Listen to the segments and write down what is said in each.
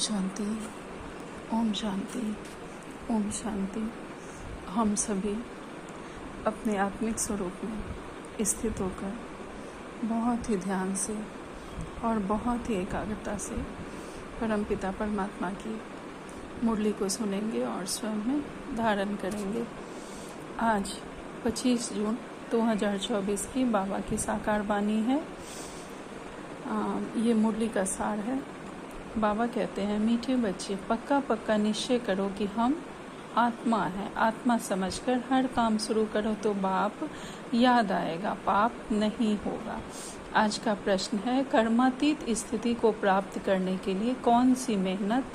शांति। ओम शांति। ओम शांति। हम सभी अपने आत्मिक स्वरूप में स्थित होकर बहुत ही ध्यान से और बहुत ही एकाग्रता से परमपिता परमात्मा की मुरली को सुनेंगे और स्वयं में धारण करेंगे। आज 25 जून 2024 की बाबा की साकार वाणी है। ये मुरली का सार है। बाबा कहते हैं, मीठे बच्चे, पक्का पक्का निश्चय करो कि हम आत्मा है। आत्मा समझकर हर काम शुरू करो तो बाप याद आएगा, पाप नहीं होगा। आज का प्रश्न है, कर्मातीत स्थिति को प्राप्त करने के लिए कौन सी मेहनत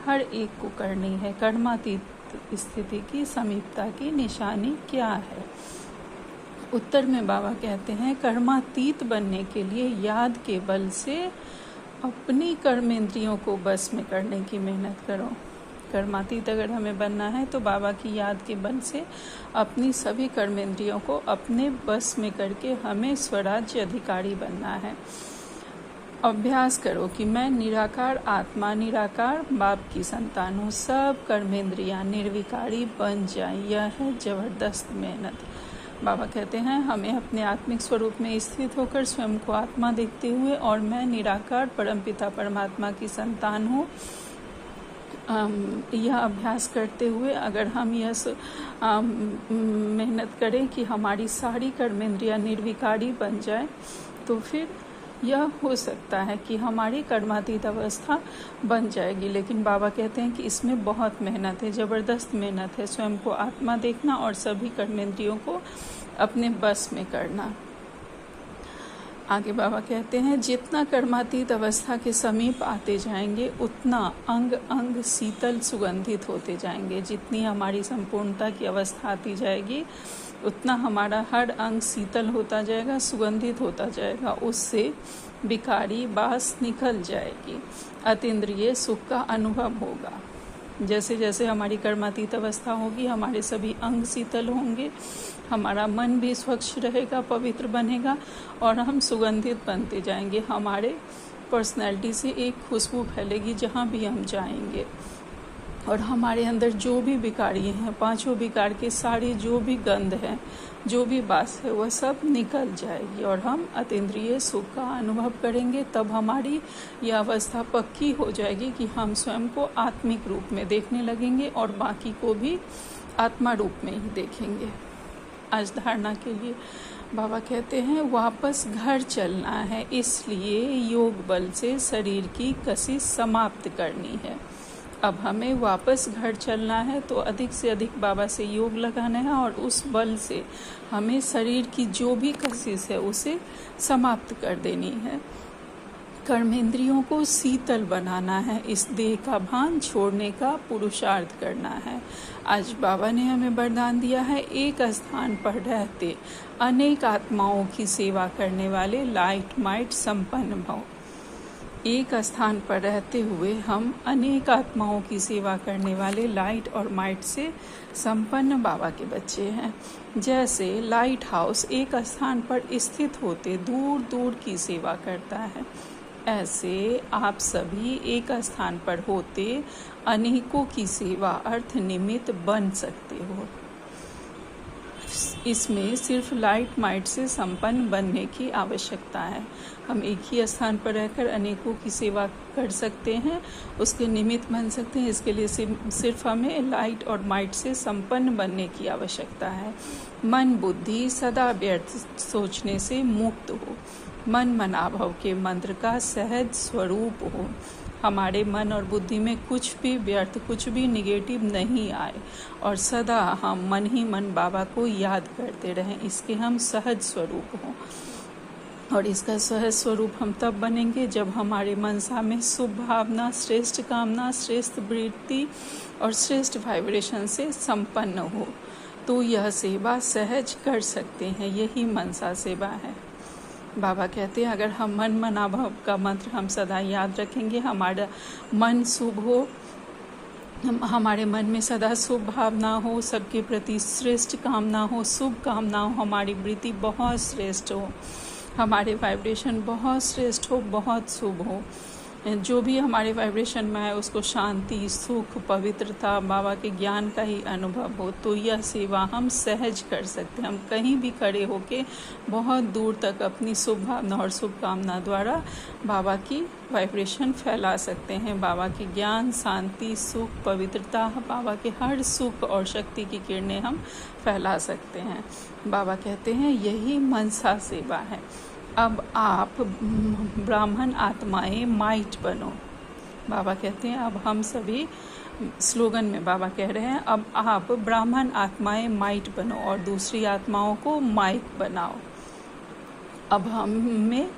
हर एक को करनी है? कर्मातीत स्थिति की समीपता की निशानी क्या है? उत्तर में बाबा कहते हैं, कर्मातीत बनने के लिए याद के बल से अपनी कर्मेंद्रियों को बस में करने की मेहनत करो। कर्मातीत अगर हमें बनना है तो बाबा की याद के बल से अपनी सभी कर्मेंद्रियों को अपने बस में करके हमें स्वराज्य अधिकारी बनना है। अभ्यास करो कि मैं निराकार आत्मा, निराकार बाप की संतान हूँ। सब कर्मेंद्रियां निर्विकारी बन जाएं। यह है जबरदस्त मेहनत। बाबा कहते हैं, हमें अपने आत्मिक स्वरूप में स्थित होकर स्वयं को आत्मा देखते हुए और मैं निराकार परमपिता परमात्मा की संतान हूँ, यह अभ्यास करते हुए अगर हम यह मेहनत करें कि हमारी सारी कर्मेंद्रियां निर्विकारी बन जाए तो फिर यह हो सकता है कि हमारी कर्मातीत अवस्था बन जाएगी। लेकिन बाबा कहते हैं कि इसमें बहुत मेहनत है, ज़बरदस्त मेहनत है। स्वयं को आत्मा देखना और सभी कर्मेंद्रियों को अपने बस में करना। आगे बाबा कहते हैं, जितना कर्मातीत अवस्था के समीप आते जाएंगे उतना अंग अंग शीतल सुगंधित होते जाएंगे। जितनी हमारी संपूर्णता की अवस्था आती जाएगी उतना हमारा हर अंग शीतल होता जाएगा, सुगंधित होता जाएगा। उससे विकारी बास निकल जाएगी, अतीन्द्रिय सुख का अनुभव होगा। जैसे जैसे हमारी कर्मातीत अवस्था होगी हमारे सभी अंग शीतल होंगे, हमारा मन भी स्वच्छ रहेगा, पवित्र बनेगा और हम सुगंधित बनते जाएंगे। हमारे पर्सनैलिटी से एक खुशबू फैलेगी जहाँ भी हम जाएंगे और हमारे अंदर जो भी विकारी हैं, पांचों विकार के सारी जो भी गंध है, जो भी बास है, वह सब निकल जाएगी और हम अतीन्द्रिय सुख का अनुभव करेंगे। तब हमारी यह अवस्था पक्की हो जाएगी कि हम स्वयं को आत्मिक रूप में देखने लगेंगे और बाकी को भी आत्मा रूप में ही देखेंगे। आज धारणा के लिए बाबा कहते हैं, वापस घर चलना है, इसलिए योग बल से शरीर की कशिश समाप्त करनी है। अब हमें वापस घर चलना है तो अधिक से अधिक बाबा से योग लगाना है और उस बल से हमें शरीर की जो भी कशिश है उसे समाप्त कर देनी है। कर्मेंद्रियों को शीतल बनाना है, इस देह का भान छोड़ने का पुरुषार्थ करना है। आज बाबा ने हमें वरदान दिया है, एक स्थान पर रहते अनेक आत्माओं की सेवा करने वाले लाइट माइट संपन्न भव। एक स्थान पर रहते हुए हम अनेक आत्माओं की सेवा करने वाले लाइट और माइट से संपन्न बाबा के बच्चे हैं। जैसे लाइट हाउस एक स्थान पर स्थित होते दूर दूर की सेवा करता है, ऐसे आप सभी एक स्थान पर होते अनेकों की सेवा अर्थ निमित्त बन सकते हो। इसमें सिर्फ लाइट माइट से संपन्न बनने की आवश्यकता है। हम एक ही स्थान पर रहकर अनेकों की सेवा कर सकते हैं, उसके निमित्त बन सकते हैं। इसके लिए सिर्फ हमें लाइट और माइट से संपन्न बनने की आवश्यकता है। मन बुद्धि सदा व्यर्थ सोचने से मुक्त हो, मन मनाभव के मंत्र का सहज स्वरूप हो। हमारे मन और बुद्धि में कुछ भी व्यर्थ, कुछ भी निगेटिव नहीं आए और सदा हम मन ही मन बाबा को याद करते रहें, इसके हम सहज स्वरूप हों। और इसका सहज स्वरूप हम तब बनेंगे जब हमारे मनसा में शुभ भावना, श्रेष्ठ कामना, श्रेष्ठ वृत्ति और श्रेष्ठ वाइब्रेशन से संपन्न हो, तो यह सेवा सहज कर सकते हैं। यही मनसा सेवा है। बाबा कहते हैं, अगर हम मन मनाभव का मंत्र हम सदा याद रखेंगे, हमारा मन शुभ हो, हमारे मन में सदा शुभ भावना हो, सबके प्रति श्रेष्ठ कामना हो, शुभ कामना हो, हमारी वृत्ति बहुत श्रेष्ठ हो, हमारे वाइब्रेशन बहुत श्रेष्ठ हो, बहुत शुभ हो, जो भी हमारे वाइब्रेशन में है उसको शांति, सुख, पवित्रता, बाबा के ज्ञान का ही अनुभव हो, तो यह सेवा हम सहज कर सकते हैं। हम कहीं भी खड़े होके बहुत दूर तक अपनी शुभ भावना और शुभकामना द्वारा बाबा की वाइब्रेशन फैला सकते हैं। बाबा के ज्ञान, शांति, सुख, पवित्रता, बाबा के हर सुख और शक्ति की किरणें हम फैला सकते हैं। बाबा कहते हैं यही मनसा सेवा है। अब आप ब्राह्मण आत्माएं माइट बनो। बाबा कहते हैं अब हम सभी स्लोगन में बाबा कह रहे हैं अब आप ब्राह्मण आत्माएं माइट बनो और दूसरी आत्माओं को माइक बनाओ। अब हमें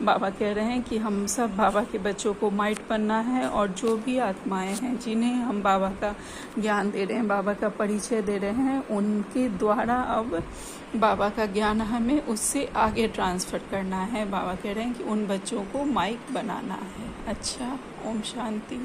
बाबा कह रहे हैं कि हम सब बाबा के बच्चों को माइट बनना है और जो भी आत्माएं हैं जिन्हें हम बाबा का ज्ञान दे रहे हैं, बाबा का परिचय दे रहे हैं, उनके द्वारा अब बाबा का ज्ञान हमें उससे आगे ट्रांसफ़र करना है। बाबा कह रहे हैं कि उन बच्चों को माइक बनाना है। अच्छा, ओम शांति।